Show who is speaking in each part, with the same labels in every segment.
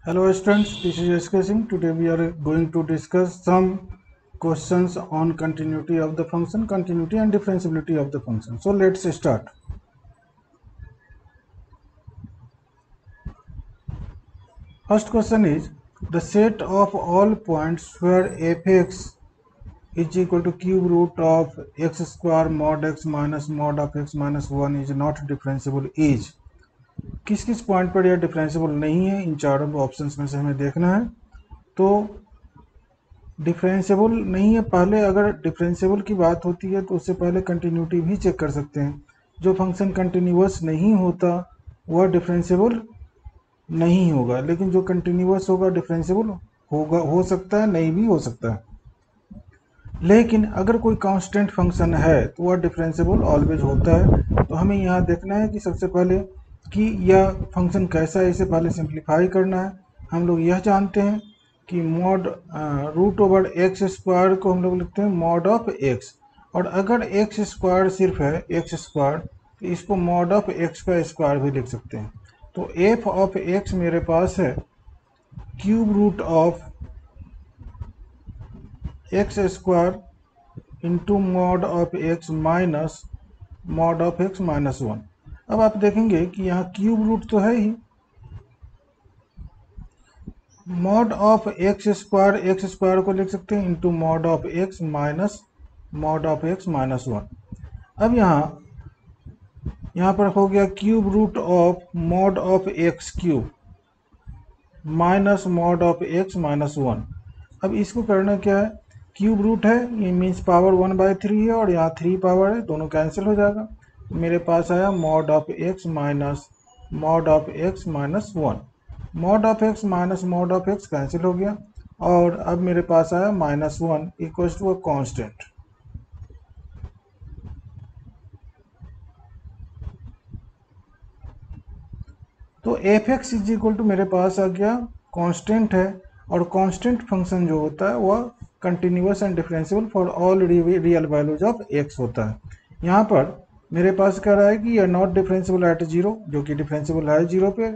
Speaker 1: Hello students, this is SK Singh. Today we are going to discuss some questions on continuity of the function, continuity and differentiability of the function. So let's start. First question is, the set of all points where fx is equal to cube root of x square mod x minus mod of x minus 1 is not differentiable is. किस किस point पर यह differentiable नहीं है, इन चारों options में से हमें देखना है. तो डिफरेंशिएबल नहीं है, पहले अगर डिफरेंशिएबल की बात होती है तो उससे पहले कंटिन्यूटी भी चेक कर सकते हैं. जो फंक्शन कंटिन्यूअस नहीं होता वह डिफरेंशिएबल नहीं होगा, लेकिन जो कंटिन्यूअस होगा डिफरेंशिएबल होगा, हो सकता है, नहीं भी हो सकता है. लेकिन अगर कोई कांस्टेंट फंक्शन है तो वह डिफरेंशिएबल ऑलवेज होता है. तो हमें यहाँ देखना है कि सबसे पहले कि यह फंक्शन कैसा है, इसे पहले सिंप्लीफाई करना है. हम लोग यह जानते हैं कि mod root over x square को हम लोग लिखते हैं मॉड ऑफ एक्स, और अगर एक्स स्क्वायर सिर्फ है एक्स स्क्वायर तो इसको मॉड ऑफ एक्स का स्क्वायर भी लिख सकते हैं. तो एफ ऑफ एक्स मेरे पास है cube root of x square into mod of x minus mod of x minus 1. अब आप देखेंगे कि यहाँ क्यूब रूट तो है ही, मॉड ऑफ एक्स स्क्वायर को लिख सकते हैं into mod of x minus mod of x minus 1. अब यहाँ पर हो गया cube root of mod of x cube minus mod of x minus 1. अब इसको करना क्या है, क्यूब रूट है, ये मीन्स पावर 1/3 है और यहाँ 3 पावर है, दोनों कैंसिल हो जाएगा. मेरे पास आया mod of x minus mod of x minus 1. Mod of x minus mod of X cancel हो गया, और अब मेरे पास आया minus 1 equals to a constant. तो F x is equal to मेरे पास आ गया कांस्टेंट है, और कांस्टेंट फंक्शन जो होता है वह continuous and differentiable for all real values of x होता है. यहाँ पर मेरे पास कह रहा है कि यह नॉट डिफरेंशिएबल एट 0, जो कि डिफरेंशिएबल है 0 पे.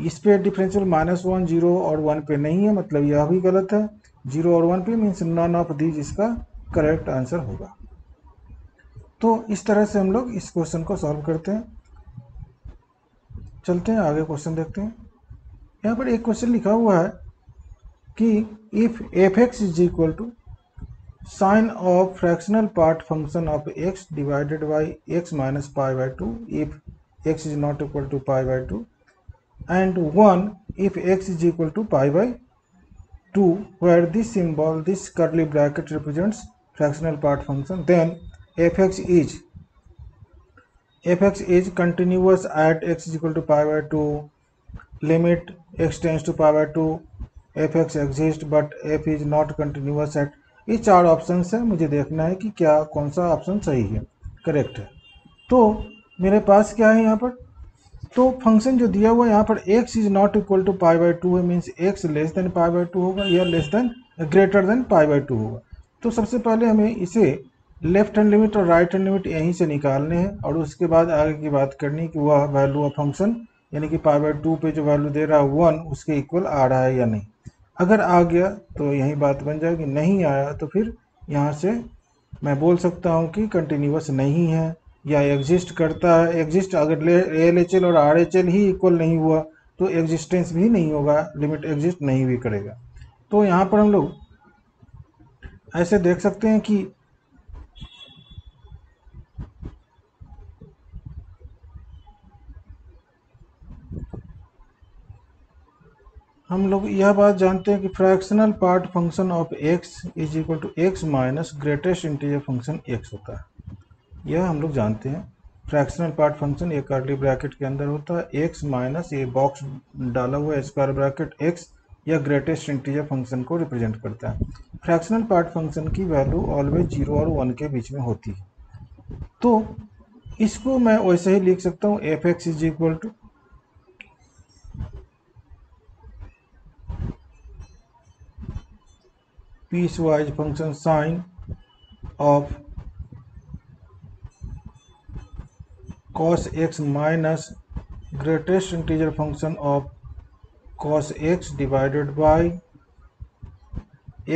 Speaker 1: इस पे डिफरेंशियल -1 0 और 1 पे नहीं है, मतलब यह भी गलत है. 0 और 1 पे मीन्स नन ऑफ दीज इसका करेक्ट आंसर होगा. तो इस तरह से हम लोग इस क्वेश्चन को सॉल्व करते हैं. चलते हैं आगे, क्वेश्चन देखते हैं. यहाँ पर एक क्वेश्चन लिखा हुआ है कि if f x is equal to sine of fractional part function of x divided by x minus pi by 2 if x is not equal to pi by 2 and 1 if x is equal to pi by 2, where this symbol, this curly bracket represents fractional part function, then fx is continuous at x is equal to pi by 2, limit x tends to pi by 2, fx exists but f is not continuous at. ये 4 option है, मुझे देखना है कि क्या कौन सा option सही है, करेक्ट है. तो मेरे पास क्या है यहाँ पर, तो फंक्शन जो दिया हुआ है यहाँ पर x is not equal to pi by 2 है, means x less than pi by 2 होगा या less than greater than pi by 2 होगा. तो सबसे पहले हमें इसे लेफ्ट हैंड लिमिट और राइट हैंड लिमिट यहीं से निकालने हैं, और उसके बाद आगे की बात करनी कि वह वैल्यू ऑफ फंक्शन यानी कि पाई बाई 2 पे जो वैल्यू दे रहा है 1 उसके इक्वल आ रहा है या नहीं. अगर आ गया तो यही बात बन जाएगी, नहीं आया तो फिर यहाँ से मैं बोल सकता हूँ कि कंटिन्यूअस नहीं है या एग्जिस्ट करता है. एग्जिस्ट अगर एल एच एल और आर एच एल ही इक्वल नहीं हुआ तो एग्जिस्टेंस भी नहीं होगा, लिमिट एग्जिस्ट नहीं भी करेगा. तो यहाँ पर हम लोग ऐसे देख सकते हैं कि हम लोग यह बात जानते हैं कि fractional part function of x is equal to x minus greatest integer function x होता है. यह हम लोग जानते हैं. फ्रैक्शनल पार्ट फंक्शन एक कर्ली ब्रैकेट के अंदर होता है, एक्स माइनस ये बॉक्स डाला हुआ है स्क्वायर ब्रैकेट एक्स, या ग्रेटेस्ट इंटीजर फंक्शन को रिप्रेजेंट करता है. फ्रैक्शनल पार्ट फंक्शन की वैल्यू ऑलवेज 0 और 1 के बीच में होती है. तो इसको मैं वैसे ही लिख सकता हूँ f x is equal to piecewise function sine of cos x minus greatest integer function of cos x divided by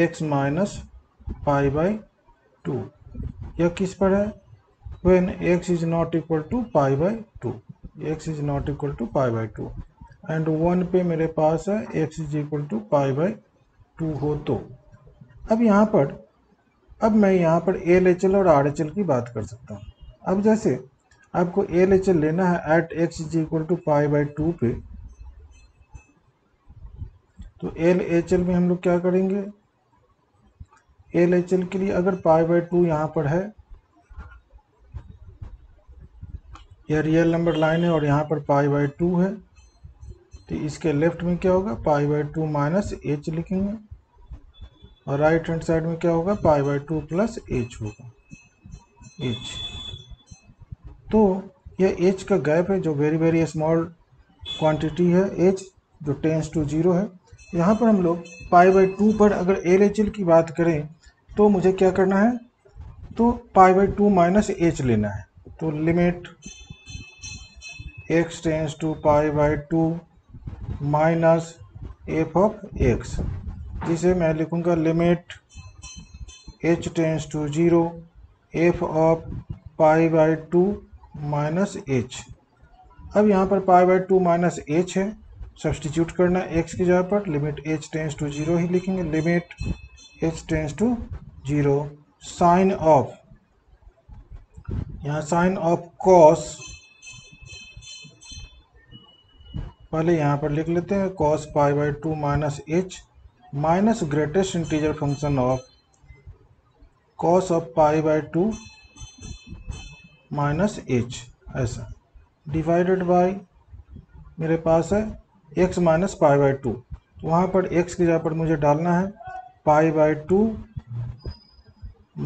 Speaker 1: x minus pi by 2। यह किस पर है? when x is not equal to pi by 2, x is not equal to pi by 2 and 1 पे मेरे पास है x is equal to pi by 2 हो तो अब मैं यहाँ पर LHL और RHL की बात कर सकता हूँ। अब जैसे आपको LHL लेना है at x is equal to pi by 2 पे, तो LHL में हम लोग क्या करेंगे? LHL के लिए अगर पाई बाई 2 यहाँ पर है, यह रियल नंबर लाइन है और यहाँ पर पाई बाई 2 है, तो इसके लेफ्ट में क्या होगा? पाई बाई 2 माइनस एच लिखेंगे और राइट हैंड साइड में क्या होगा? पाई बाई 2 प्लस एच होगा, एच। तो यह एच का गैप है जो वेरी वेरी स्मॉल क्वांटिटी है, एच जो टेंस टू 0 है। यहाँ पर हम लोग पाई बाई 2 पर अगर LHL की बात करें तो मुझे क्या करना है? तो पाई बाई 2 माइनस एच लेना है। तो limit x tends to pi by 2 minus f of x, जिसे मैं लिखूंगा limit h tends to 0 f of pi by 2 minus h. अब यहाँ पर पाई बाई 2 माइनस एच है, सब्सटीट्यूट करना है x की जगह पर, लिमिट h टेंस टू 0 ही लिखेंगे, limit h tends to 0 sine of, यहाँ साइन ऑफ कॉस, पहले यहाँ पर लिख लेते हैं cos pi by 2 minus H minus greatest integer function of cos of pi by 2 minus H, ऐसा डिवाइडेड बाई मेरे पास है x माइनस पाई बाई 2, तो वहाँ पर x की जगह पर मुझे डालना है pi by 2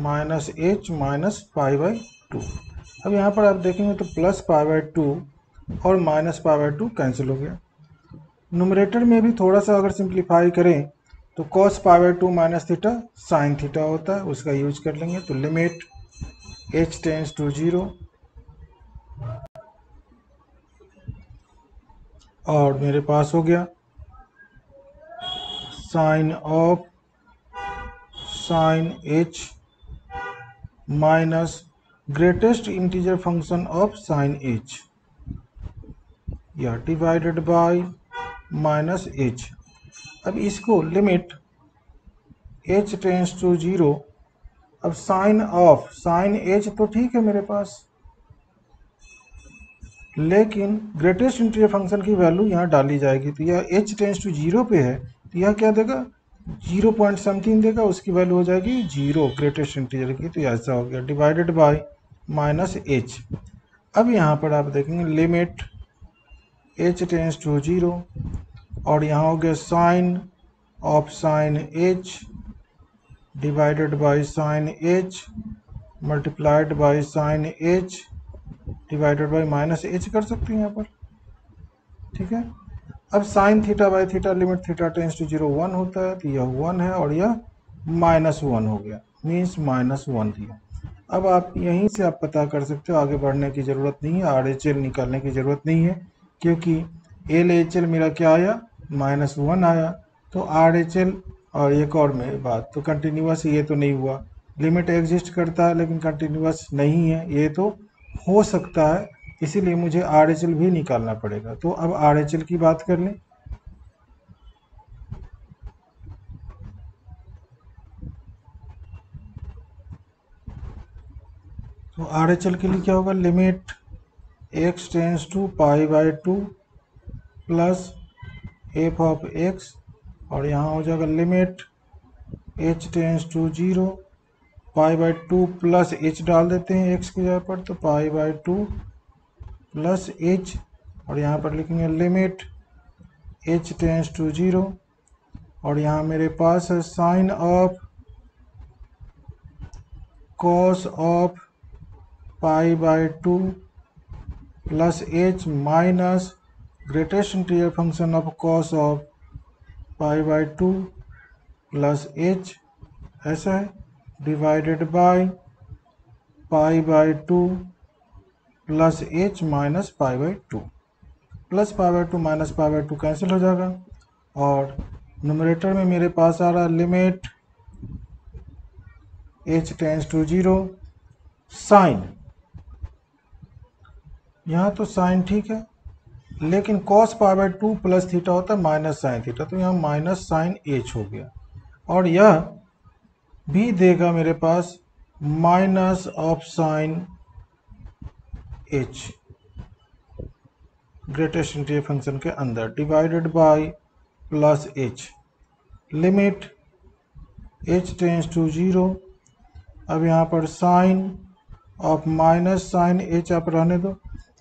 Speaker 1: minus H minus pi by 2। अब यहाँ पर आप देखेंगे तो प्लस पाई बाई 2 और माइनस पाई बाई 2 कैंसिल हो गया। न्यूमरेटर में भी थोड़ा सा अगर सिंप्लीफाई करें तो cos pi by 2 minus theta sine theta होता है, उसका यूज कर लेंगे। तो लिमिट h टेंस टू 0 और मेरे पास हो गया sine of sine h minus greatest integer function of sine h या डिवाइडेड बाय माइनस h। अब इसको लिमिट h टेंस टू 0, अब साइन ऑफ साइन h तो ठीक है मेरे पास, लेकिन ग्रेटेस्ट इंटीजर फंक्शन की वैल्यू यहाँ डाली जाएगी, तो यह h टेंस टू 0 पे है, तो यह क्या देगा? 0 पॉइंट समथिंग देगा, उसकी वैल्यू हो जाएगी 0 ग्रेटेस्ट इंटीजर की, तो ऐसा हो गया डिवाइडेड बाय माइनस h। अब यहाँ पर आप देखेंगे लिमिट h टेंस टू 0 और यहाँ हो गया sine of sine h divided by sine h multiplied by sine h divided by minus h कर सकते हैं यहाँ पर, ठीक है। अब sine theta by theta limit theta tends to 0 1 होता है, तो यह 1 है और यह माइनस 1 हो गया, मीन्स माइनस 1 दिया। अब आप यहीं से आप पता कर सकते हो, आगे बढ़ने की ज़रूरत नहीं है, RHL निकालने की ज़रूरत नहीं है, क्योंकि LHL मेरा क्या आया? माइनस 1 आया। तो RHL और एक और मेरी बात, तो कंटिन्यूस ये तो नहीं हुआ, लिमिट एग्जिस्ट करता है लेकिन कंटिन्यूस नहीं है, ये तो हो सकता है, इसीलिए मुझे RHL भी निकालना पड़ेगा। तो अब RHL की बात कर लें। तो RHL के लिए क्या होगा? Limit x tends to pi by 2 plus f of x और यहाँ हो जाएगा limit h tends to 0 pi by 2 plus h डाल देते हैं x की जगह पर, तो पाई बाई 2 प्लस h और यहाँ पर लिखेंगे लिमिट h टेंस टू 0 और यहाँ मेरे पास है sine of cos of pi by 2 plus h minus greatest integer function of cos of pi by 2 plus h, ऐसा है divided by pi by 2 plus h minus pi by 2, plus pi by 2 minus pi by 2 cancel हो जाएगा और numerator में मेरे पास आ रहा है limit h tends to 0 sine, यहाँ तो साइन ठीक है, लेकिन cos pi by 2 plus theta होता है माइनस साइन थीटा, तो यहाँ माइनस साइन h हो गया। और यह भी देगा मेरे पास minus of sine h greatest integer function के अंदर divided by plus h, limit h tends to 0। अब यहाँ पर sine of minus sine h आप रहने दो।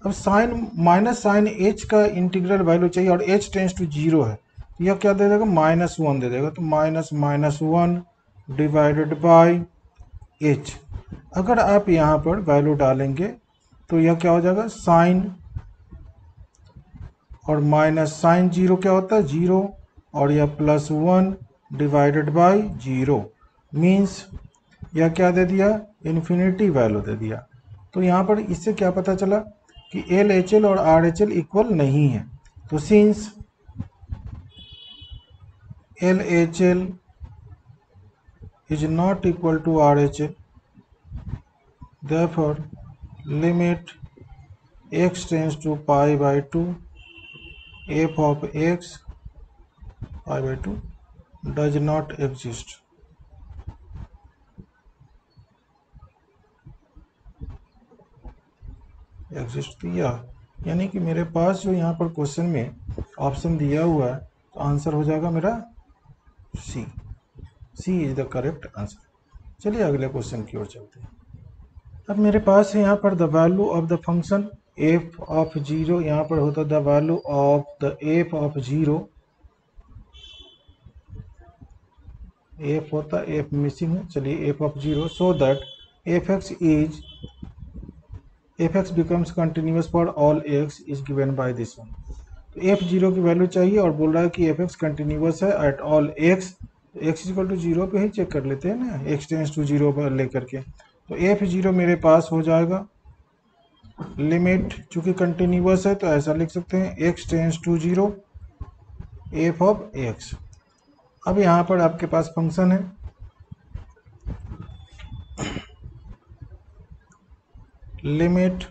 Speaker 1: अब साइन माइनस साइन h का इंटीग्रल वैल्यू चाहिए और h टेंस टू 0 है, तो यह क्या दे देगा -1 दे देगा, तो -1 डिवाइडेड बाय h। अगर आप यहाँ पर वैल्यू डालेंगे तो यह क्या हो जाएगा साइन और माइनस साइन 0 क्या होता है 0, और यह +1 डिवाइडेड बाय 0 मीन्स यह क्या दे दिया इन्फिनिटी वैल्यू दे दिया। तो यहाँ पर इससे क्या पता चला कि LHL और RHL इक्वल नहीं है, तो since LHL is not equal to RHL, therefore limit x tends to pi by 2 f of x pi by 2 does not exist। Exist दिया, यानी कि मेरे पास जो यहाँ पर क्वेश्चन में ऑप्शन दिया हुआ है, तो आंसर हो जाएगा मेरा सी। सी इज द करेक्ट आंसर। चलिए अगले क्वेश्चन की ओर चलते हैं। अब मेरे पास है यहाँ पर the value of the function f of 0, यहाँ पर होता the value of the f of 0, f होता एफ मिसिंग है, चलिए f of 0, so that f x becomes continuous for all x is given by this one. तो f 0 की वैल्यू चाहिए और बोल रहा है कि एफ एक्स कंटिन्यूस है at all x, x equal to 0 पे ही चेक कर लेते हैं ना, एक्स टेंस टू 0 पर लेकर के। तो एफ 0 मेरे पास हो जाएगा लिमिट, चूंकि कंटिन्यूस है तो ऐसा लिख सकते हैं x tends to 0 f of x. अब यहाँ पर आपके पास फंक्शन है limit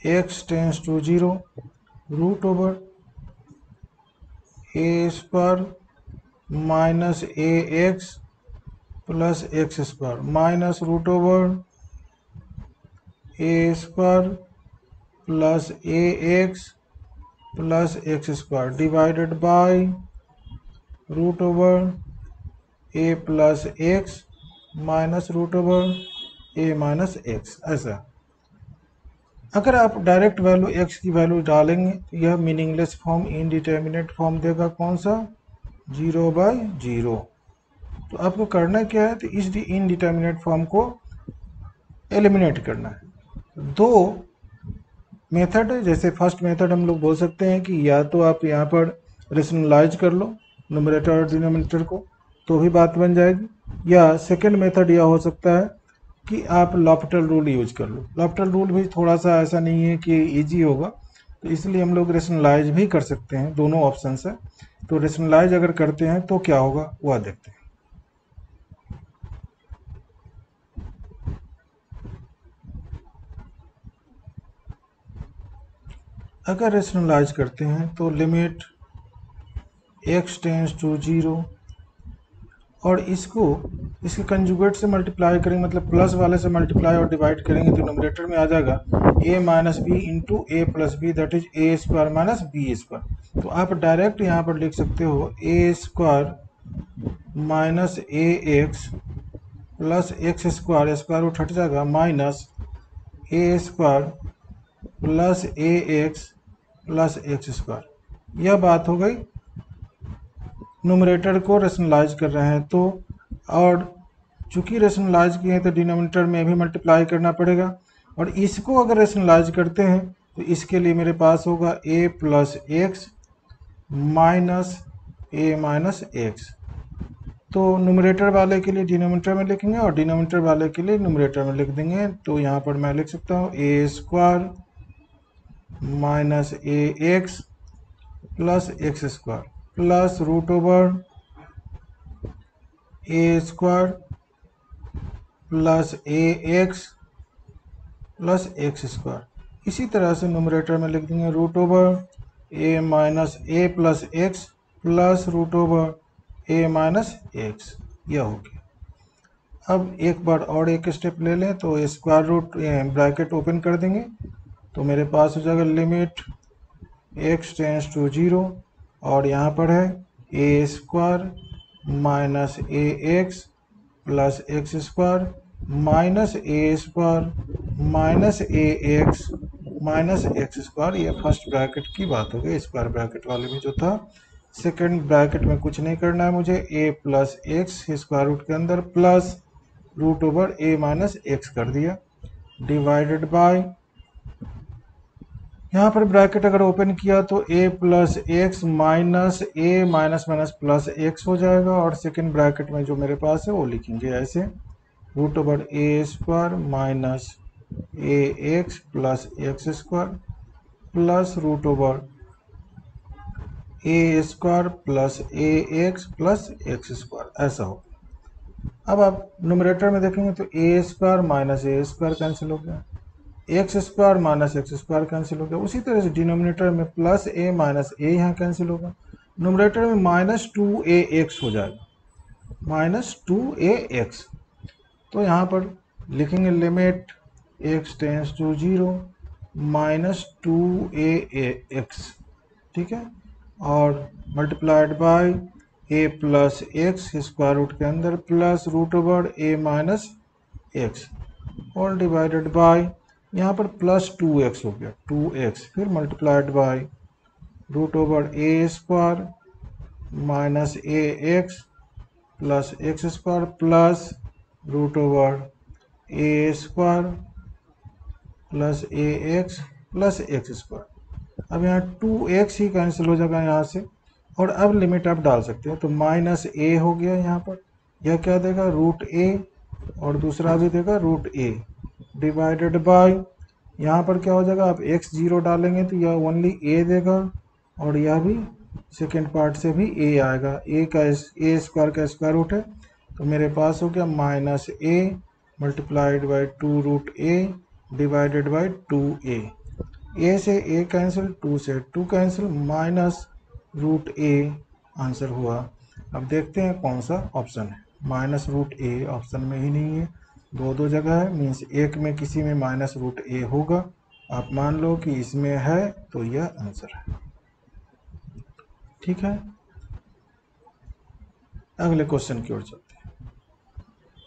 Speaker 1: x tends to 0 root over A square minus A x plus x square minus root over A square plus A x plus x square divided by root over a plus x minus root over A minus x. ऐसा अगर आप direct value x की value डालेंगे तो यह meaningless form indeterminate form देगा, कौन सा 0/0। तो आपको करना क्या है, तो इस इनडिटर्मिनेट फॉर्म को एलिमिनेट करना है। दो मेथड है, जैसे फर्स्ट मेथड हम लोग बोल सकते हैं कि या तो आप यहाँ पर रेशनलाइज कर लो न्यूमरेटर और डिनोमिनेटर को, तो भी बात बन जाएगी, या सेकंड मेथड यह हो सकता है कि आप लॉफ्टल रूल यूज कर लो। लॉफ्टल रूल भी थोड़ा सा ऐसा नहीं है कि इजी होगा, तो इसलिए हम लोग रेशनलाइज भी कर सकते हैं, दोनों ऑप्शन है। तो रेशनलाइज अगर करते हैं तो क्या होगा वह देखते हैं। अगर रेशनलाइज करते हैं तो लिमिट x टेंस टू 0 और इसको इसके कंजुगेट से मल्टीप्लाई करेंगे, मतलब प्लस वाले से मल्टीप्लाई और डिवाइड करेंगे, तो न्यूमरेटर में आ जाएगा a minus B into A plus B, that is A square minus B square. तो आप डायरेक्ट यहाँ पर लिख सकते हो A square minus A x plus x square, square root हट जाएगा, minus A square plus A x plus x square. यह बात हो गई न्यूमरेटर को रेशनलाइज कर रहे हैं तो, और चूंकि रेशनलाइज किए हैं तो डिनोमिनेटर में भी मल्टीप्लाई करना पड़ेगा, और इसको अगर रेशनलाइज करते हैं तो इसके लिए मेरे पास होगा a plus x minus A minus x. तो न्यूमरेटर वाले के लिए डिनोमिनेटर में लिखेंगे और डिनोमिनेटर वाले के लिए न्यूमरेटर में लिख देंगे। तो यहाँ पर मैं लिख सकता हूँ A square minus A x plus x square plus root over A square plus A x plus x square. इसी तरह से न्यूमरेटर में लिख देंगे root over A minus A plus X plus root over A minus X. यह हो गया। अब एक बार और एक स्टेप ले लें तो स्क्वायर रूट ब्रैकेट ओपन कर देंगे तो मेरे पास हो जाएगा लिमिट x टेंस टू 0 और यहाँ पर है A square minus A x plus x square minus A square minus A X minus X square. ये फर्स्ट ब्रैकेट की बात हो गई, स्क्वायर ब्रैकेट वाले में जो था। सेकंड ब्रैकेट में कुछ नहीं करना है मुझे, ए प्लस एक्स स्क्वायर रूट के अंदर प्लस रूट ओवर ए माइनस एक्स कर दिया डिवाइडेड बाय, यहाँ पर ब्रैकेट अगर ओपन किया तो a plus x minus A minus minus plus x हो जाएगा और सेकेंड ब्रैकेट में जो मेरे पास है वो लिखेंगे ऐसे रूट ओवर ए स्क्वायर माइनस ए x plus x square plus root over ए स्क्वायर प्लस ए एक्स प्लस एक्स स्क्वायर। ऐसा हो। अब आप न्यूमरेटर में देखेंगे तो A square minus A square cancel हो गया, X square minus X square cancel हो गया। उसी तरह से डिनोमिनेटर में प्लस ए माइनस ए यहाँ कैंसिल होगा, न्यूमरेटर में माइनस 2a x हो जाएगा, माइनस 2a x। तो यहाँ पर लिखेंगे limit x tends to 0 minus 2a x, ठीक है, और multiplied by a plus x square root के अंदर plus root over a minus x और डिवाइडेड बाय, यहाँ पर प्लस 2x हो गया 2x, फिर multiplied by root over A square minus A x plus x square plus root over A square plus A x plus x square. अब यहाँ 2x ही cancel हो जाएगा यहाँ से और अब लिमिट आप डाल सकते हैं तो माइनस ए हो गया यहाँ पर, यह क्या देगा रूट ए और दूसरा भी देगा रूट ए डिवाइडेड बाय, यहाँ पर क्या हो जाएगा आप x 0 डालेंगे तो यह ओनली a देगा और यह भी सेकेंड पार्ट से भी a आएगा, a का a स्क्वायर का स्क्वायर रूट है तो मेरे पास हो गया minus a multiplied by 2 root a divided by 2a। a से a कैंसिल, 2 से 2 cancel, minus root a answer हुआ। अब देखते हैं कौन सा ऑप्शन है, माइनस रूट a ऑप्शन में ही नहीं है, दो जगह है, मीन्स एक में किसी में माइनस रूट ए होगा। आप मान लो कि इसमें है तो यह आंसर है, ठीक है। अगले क्वेश्चन की ओर चलते हैं।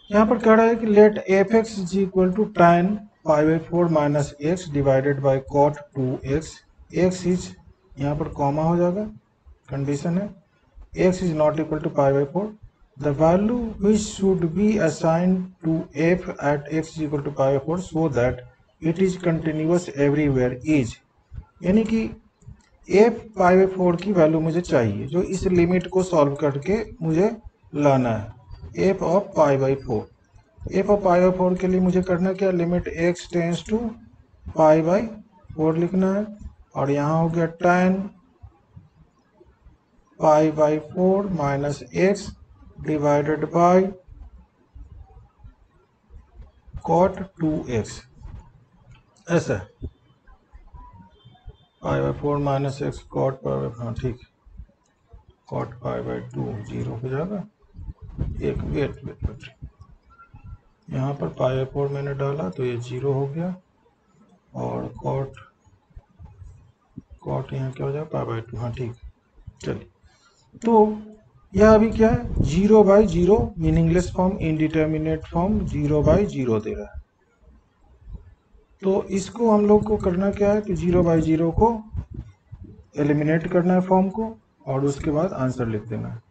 Speaker 1: यहाँ पर कह रहा है कि let F x is equal to tan π/4 minus X divided by cot 2x, X is, यहाँ पर कॉमा हो जाएगा, कंडीशन है x is not equal to π/4, the value which should be assigned to f at x is equal to π/4 so that it is continuous everywhere is, यानी कि f π/4 की value मुझे चाहिए जो इस लिमिट को सॉल्व करके मुझे लाना है f ऑफ π/4। f ऑफ π/4 के लिए मुझे करना क्या, लिमिट x टेंस टू π/4 लिखना है और यहाँ हो गया tan π/4 minus X divided by cot 2x, ऐसा π/4 माइनस एक्स cot π/, हाँ ठीक है, cot π/2 0 हो जाएगा। एक वेट यहाँ पर π/4 मैंने डाला तो ये 0 हो गया और cot यहाँ क्या हो जाएगा π/2, हाँ ठीक है। चलिए, तो यह अभी क्या है 0/0 मीनिंगलेस फॉर्म, इनडिटर्मिनेट फॉर्म 0/0 दे रहा है। तो इसको हम लोग को करना क्या है कि 0/0 को एलिमिनेट करना है फॉर्म को और उसके बाद आंसर लिख देना है।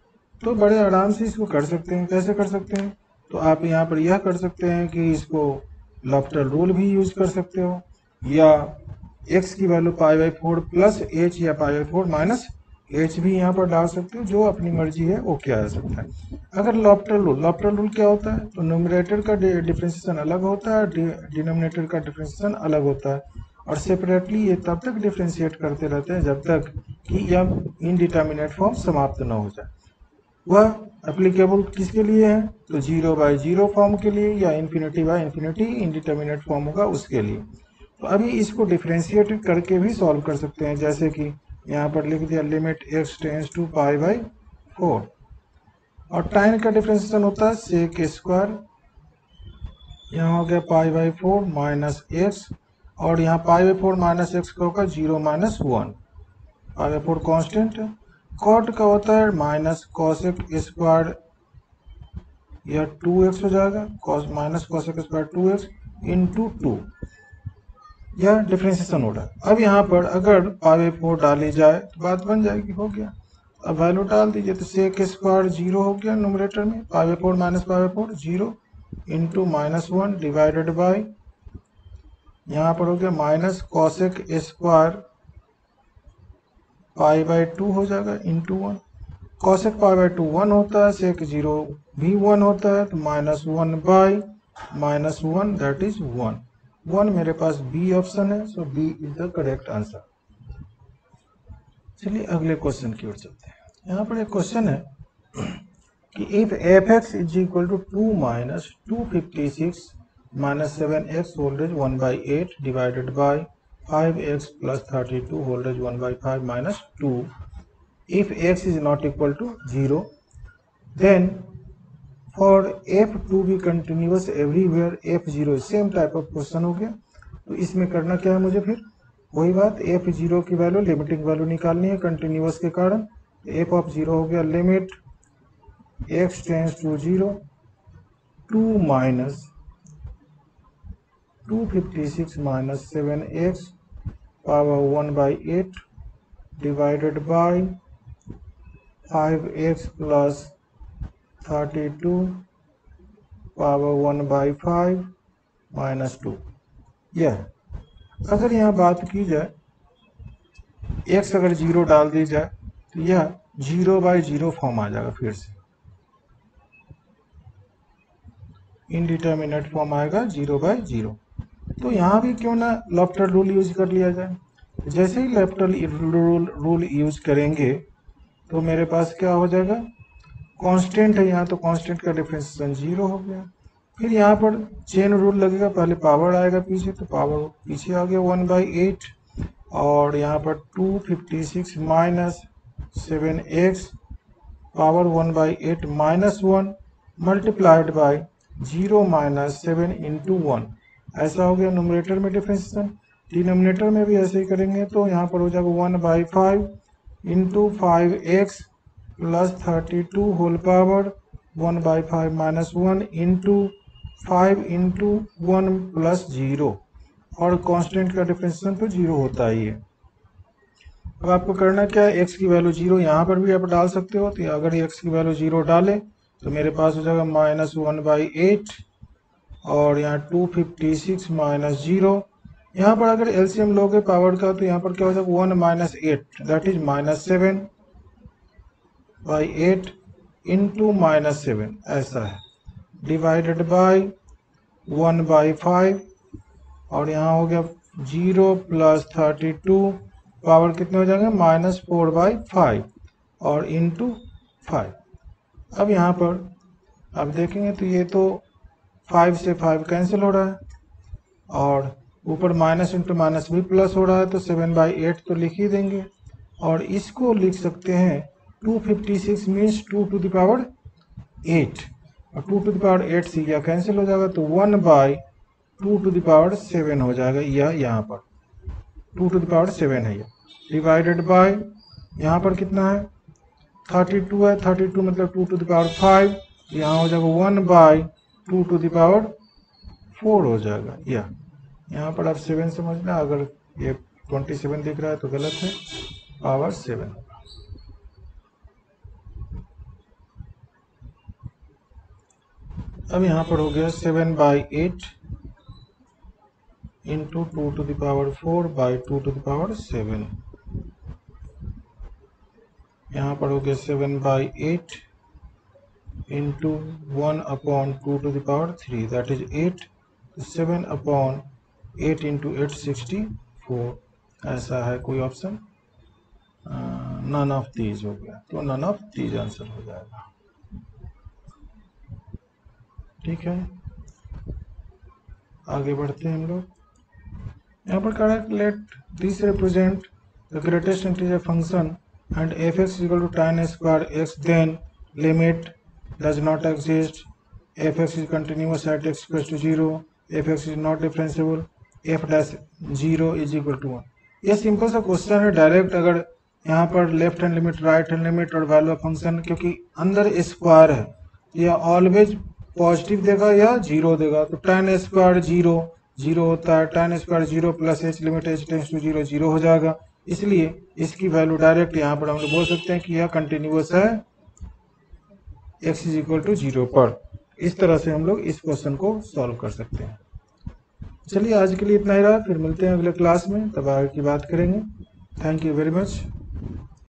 Speaker 1: तो बड़े आराम से इसको कर सकते हैं। कैसे कर सकते हैं, तो आप यहाँ पर यह कर सकते हैं कि इसको लॉफ्टर रूल भी यूज कर सकते हो या x की वैल्यू π/4 प्लस h या π/4 माइनस h भी यहाँ पर डाल सकते हो, जो अपनी मर्जी है वो किया जा सकता है। अगर लॉफ्टर रूल क्या होता है, तो न्यूमरेटर का डिफरेंशिएशन अलग होता है, डिनोमिनेटर का डिफरेंशिएशन अलग होता है और सेपरेटली ये तब तक डिफरेंशिएट करते रहते हैं जब तक कि यह इनडिटर्मिनेट फॉर्म समाप्त न हो जाए। वह एप्लीकेबल किसके लिए है? तो 0/0 फॉर्म के लिए या इन्फिनिटी/इन्फिनिटी इनडिटर्मिनेट फॉर्म होगा उसके लिए। तो अभी इसको डिफ्रेंशिएट करके भी सॉल्व कर सकते हैं, जैसे कि यहाँ पर लिख दिया लिमिट x टेंस टू π/4 और टाइम का डिफ्रेंशिएशन होता है सेक स्क्वायर, यहाँ हो गया π/4 माइनस एक्स और यहाँ π/4 माइनस एक्स का होगा 0 - 1, π/4 कॉन्स्टेंट है। कॉट का होता है माइनस कॉसेक स्क्वायर, यह 2x हो जाएगा, cos minus cosec square 2x into 2, यह डिफ्रेंशिएशन हो रहा है। अब यहाँ पर अगर π/4 डाली जाए तो बात बन जाएगी, हो गया। अब वैल्यू डाल दीजिए तो सेक स्क्वायर 0 हो गया न्यूमरेटर में, π/4 माइनस π/4 0 इंटू -1 डिवाइडेड बाय, यहाँ पर हो गया माइनस कॉसेक स्क्वायर π/2 हो जाएगा इंटू 1। कॉसेक π/2 1 होता है, सेक 0 भी 1 होता है, तो -1/-1 दैट इज 1। 1 मेरे पास बी ऑप्शन है, so B is the correct answer. चलिए अगले क्वेश्चन की ओर चलते हैं। यहाँ पर एक क्वेश्चन है कि if f(x) is equal to 2 minus 256 minus 7x whole raise 1/8 divided by 5x plus 32 whole raise 1/5 minus 2, if x is not equal to 0, then for f to be continuous everywhere f0, same type of question हो गया। तो इसमें करना क्या है मुझे, फिर वही बात, f0 की वैल्यू लिमिटिंग वैल्यू निकालनी है कंटिन्यूअस के कारण। f ऑफ 0 हो गया limit x tends to 0 2 minus 256 minus 7x power 1/8 divided by 5x plus 32 power 1/5 minus 2। यह अगर यहाँ बात की जाए x अगर 0 डाल दी जाए तो यह 0/0 फॉर्म आ जाएगा, फिर से इनडिटर्मिनेट फॉर्म आएगा 0/0। तो यहाँ भी क्यों ना लॉफ्टर रूल यूज कर लिया जाए। जैसे ही लॉफ्टर रूल यूज करेंगे तो मेरे पास क्या हो जाएगा, कांस्टेंट है यहाँ, तो कांस्टेंट का डिफरेंशिएशन 0 हो गया। फिर यहाँ पर चेन रूल लगेगा, पहले पावर आएगा पीछे, तो पावर पीछे आ गया 1/8 और यहाँ पर 256 minus 7x power 1/8 minus 1 multiplied by 0 minus 7 into 1, ऐसा हो गया न्यूमरेटर में डिफरेंशिएशन। डिनोमिनेटर में भी ऐसे ही करेंगे, तो यहाँ पर हो जाएगा 1/5 into 5x plus 32 whole power 1/5 minus 1 into 5 into 1 plus 0, और कांस्टेंट का डिफरेंशिएशन तो 0 होता ही है। अब आपको करना क्या है, x की वैल्यू 0 यहाँ पर भी आप डाल सकते हो, तो अगर x की वैल्यू 0 डालें तो मेरे पास हो जाएगा -1/8 और यहाँ 256 माइनस 0, यहाँ पर अगर एलसीएम लोगे पावर का तो यहाँ पर क्या हो जाएगा 1 माइनस 8 दैट इज -7/8 इंटू -7, ऐसा है, डिवाइडेड बाय 1/5 और यहाँ हो गया 0 प्लस 32 पावर कितने हो जाएंगे -4/5 और इंटू 5। अब यहाँ पर आप देखेंगे तो ये तो 5 से 5 कैंसिल हो रहा है और ऊपर माइनस इंटू माइनस भी प्लस हो रहा है, तो 7/8 तो लिख ही देंगे और इसको लिख सकते हैं 256 मीन्स 2 टू द पावर 8 और 2 टू द पावर 8 से यह कैंसिल हो जाएगा, तो 1/2 टू द पावर 7 हो जाएगा, यह यहाँ पर 2 टू द पावर 7 है, यह डिवाइडेड बाय यहाँ पर कितना है 32 है, 32 मतलब 2 टू द पावर 5, यहाँ हो जाएगा 1/2 टू द पावर 4 हो जाएगा। यह यहाँ पर आप 7 समझना, अगर ये 27 दिख रहा है तो गलत है, पावर 7। अब यहाँ पर हो गया 7/8 into 2 to the power 4 by 2 to the power 7, यहाँ पर हो गया 7/8 into 1/2 to the power 3 that is 8, 7/8 into 8 64, ऐसा है कोई ऑप्शन। नन ऑफ दीज हो गया, तो नन ऑफ दीज आंसर हो जाएगा। ठीक है, आगे बढ़ते हैं हम लोग। यहाँ पर कहा है let this represent the greatest integer function and f x equal to tan square x, then limit does not exist, f x is continuous at x equal to 0, f x is not differentiable, f dash 0 is equal to 1। यह simple सा question है direct. अगर यहाँ पर left hand limit, right hand limit और value of function, क्योंकि अंदर square है, यह ऑलवेज पॉजिटिव देगा या 0 देगा। तो tan स्क्वायर 0 होता है, tan square 0 plus h limit h tends to 0 0 हो जाएगा। इसलिए इसकी वैल्यू डायरेक्ट यहाँ पर हम लोग बोल सकते हैं कि यह कंटिन्यूअस है x इज इक्वल टू 0 पर। इस तरह से हम लोग इस क्वेश्चन को सॉल्व कर सकते हैं। चलिए आज के लिए इतना ही रहा, फिर मिलते हैं अगले क्लास में, तब आगे की बात करेंगे। Thank you very much.